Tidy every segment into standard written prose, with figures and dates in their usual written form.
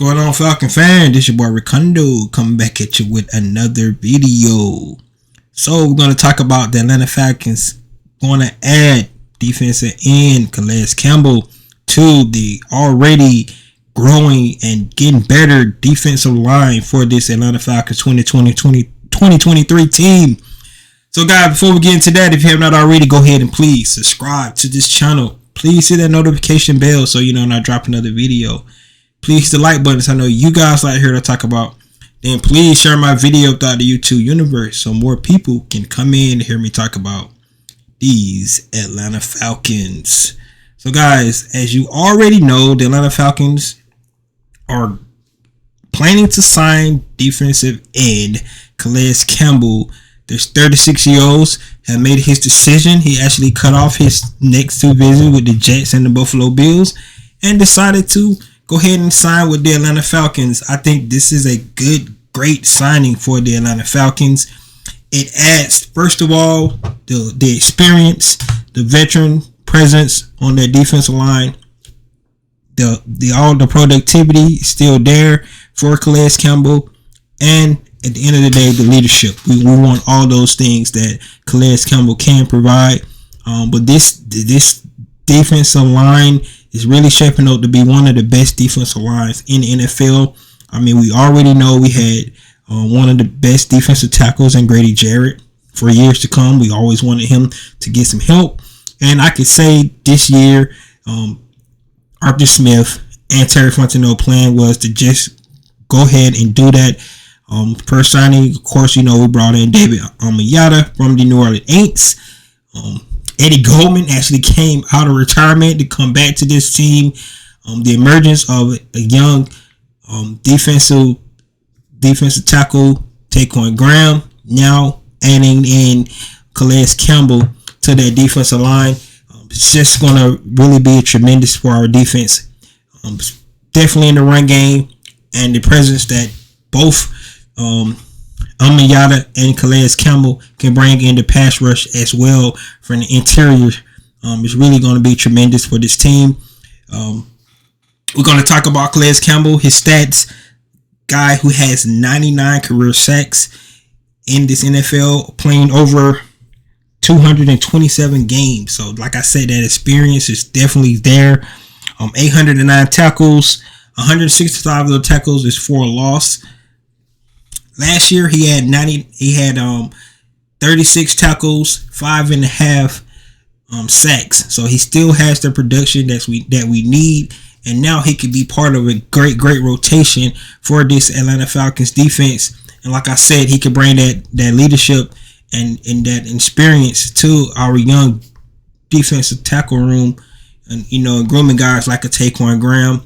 Going on, Falcon fan? This your boy Ricondo coming back at you with another video. So we're going to talk about the Atlanta Falcons going to add defensive end Calais Campbell to the already growing and getting better defensive line for this Atlanta Falcons 2023 team. So guys, before we get into that, if you have not already, go ahead and please subscribe to this channel. Please hit that notification bell so you know when I drop another video. Please hit the like button so I know you guys like here to talk about. Then please share my video throughout the YouTube universe so more people can come in and hear me talk about these Atlanta Falcons. So guys, as you already know, the Atlanta Falcons are planning to sign defensive end Calais Campbell. There's 36-year-olds have made his decision. He actually cut off his next two visits with the Jets and the Buffalo Bills and decided to go ahead and sign with the Atlanta Falcons. I think this is a great signing for the Atlanta Falcons. It adds, first of all, the experience, the veteran presence on their defensive line. All the productivity is still there for Calais Campbell, and at the end of the day, the leadership. We want all those things that Calais Campbell can provide. But this defensive line is really shaping up to be one of the best defensive lines in the NFL. I mean, we already know we had one of the best defensive tackles in Grady Jarrett for years to come. We always wanted him to get some help. And I could say this year, Arthur Smith and Terry Fontenot plan was to just go ahead and do that. First signing, of course, we brought in David Onyemata from the New Orleans Saints. Eddie Goldman actually came out of retirement to come back to this team. The emergence of a young defensive tackle, Taquan Graham, now adding in Calais Campbell to that defensive line. It's just going to really be tremendous for our defense. Definitely in the run game, and the presence that both Onyemata and Calais Campbell can bring in the pass rush as well from the interior. It's really going to be tremendous for this team. We're going to talk about Calais Campbell, his stats. Guy who has 99 career sacks in this NFL, playing over 227 games. So like I said, that experience is definitely there. 809 tackles, 165 of the tackles is for a loss. Last year he had 36 tackles, 5.5 sacks. So he still has the production that we need, and now he could be part of a great rotation for this Atlanta Falcons defense. And like I said, he could bring that leadership and that experience to our young defensive tackle room, and grooming guys like a Taquan Graham.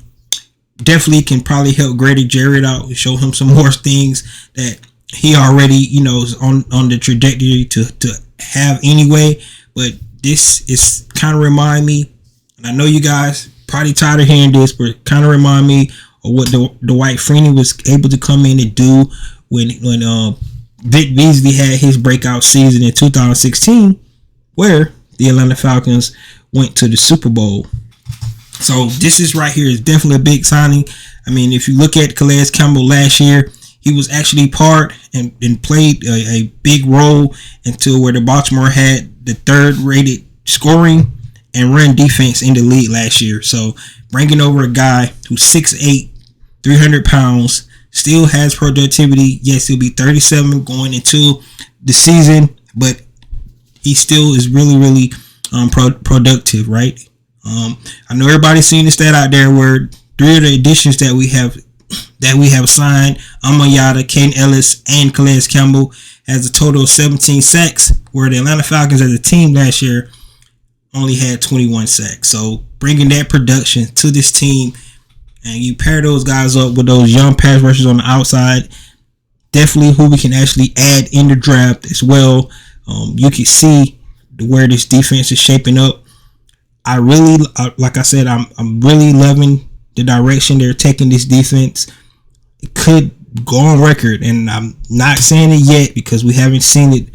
Definitely can probably help Grady Jarrett out, show him some more things that he already, is on the trajectory to have anyway. But this is kind of remind me, and I know you guys probably tired of hearing this, but kind of remind me of what Dwight Freeney was able to come in and do when Vic Beasley had his breakout season in 2016, where the Atlanta Falcons went to the Super Bowl. So this is right here is definitely a big signing. I mean, if you look at Calais Campbell last year, he was actually part and played a big role until where the Baltimore had the third rated scoring and run defense in the league last year. So bringing over a guy who's 6'8", 300 pounds, still has productivity. Yes, he'll be 37 going into the season, but he still is really productive, right? I know everybody's seen the stat out there where 3 of the additions that we have signed, Onyemata, Caden Ellis, and Calais Campbell, has a total of 17 sacks, where the Atlanta Falcons as a team last year only had 21 sacks. So bringing that production to this team, and you pair those guys up with those young pass rushers on the outside, definitely who we can actually add in the draft as well. You can see where this defense is shaping up. Like I said, I'm really loving the direction they're taking this defense. It could go on record, and I'm not saying it yet because we haven't seen it,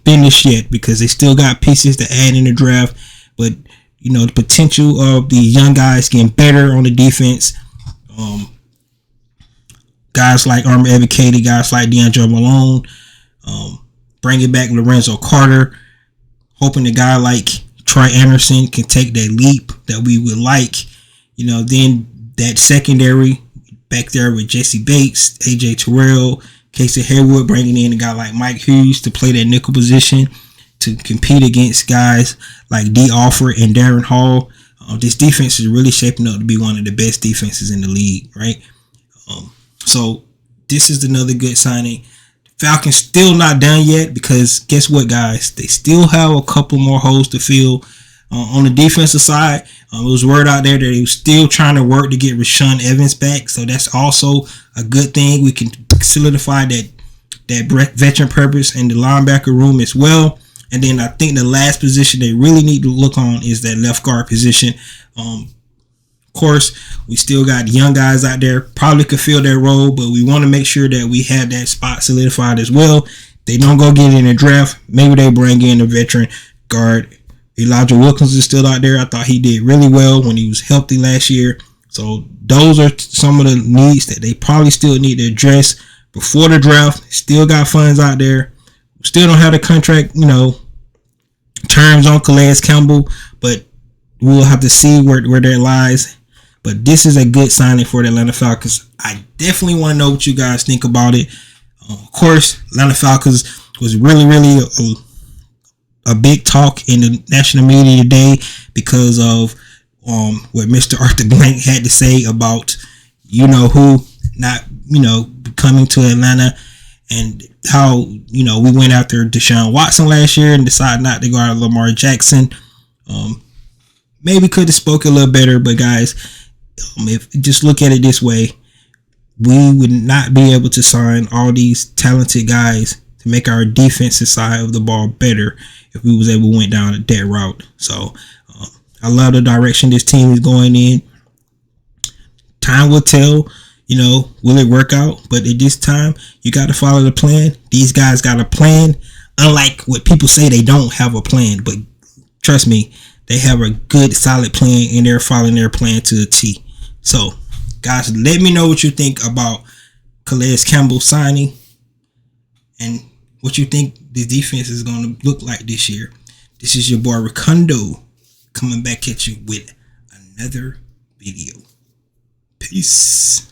finished yet, because they still got pieces to add in the draft. But the potential of the young guys getting better on the defense, Guys like Armor Evan Katie, guys like D'Angelo Malone, bringing back Lorenzo Carter, hoping a guy like Troy Anderson can take that leap that we would like. Then that secondary back there with Jesse Bates, AJ Terrell, Casey Hayward, bringing in a guy like Mike Hughes to play that nickel position to compete against guys like D. Alford and Darren Hall. This defense is really shaping up to be one of the best defenses in the league, right? So this is another good signing. Falcons still not done yet because guess what, guys? They still have a couple more holes to fill on the defensive side. It was word out there that he was still trying to work to get Rashaan Evans back, so that's also a good thing. We can solidify that veteran purpose in the linebacker room as well. And then I think the last position they really need to look on is that left guard position. Of course, we still got young guys out there probably could fill that role, but we want to make sure that we have that spot solidified as well. They don't go get it in the draft. Maybe they bring in a veteran guard. Elijah Wilkins is still out there. I thought he did really well when he was healthy last year. So those are some of the needs that they probably still need to address before the draft. Still got funds out there. Still don't have the contract, terms on Calais Campbell, but we'll have to see where that lies. But this is a good signing for the Atlanta Falcons. I definitely want to know what you guys think about it. Of course, Atlanta Falcons was really a big talk in the national media today because of what Mr. Arthur Blank had to say about who not coming to Atlanta, and how we went after Deshaun Watson last year and decided not to go out of Lamar Jackson. Maybe could have spoke a little better, but guys, if just look at it this way, we would not be able to sign all these talented guys to make our defensive side of the ball better if we was able to went down that route. So I love the direction this team is going in. Time will tell, will it work out? But at this time, you got to follow the plan. These guys got a plan, unlike what people say they don't have a plan. But trust me, they have a good, solid plan, and they're following their plan to the T. So, guys, let me know what you think about Calais Campbell signing and what you think the defense is going to look like this year. This is your boy Ricondo coming back at you with another video. Peace.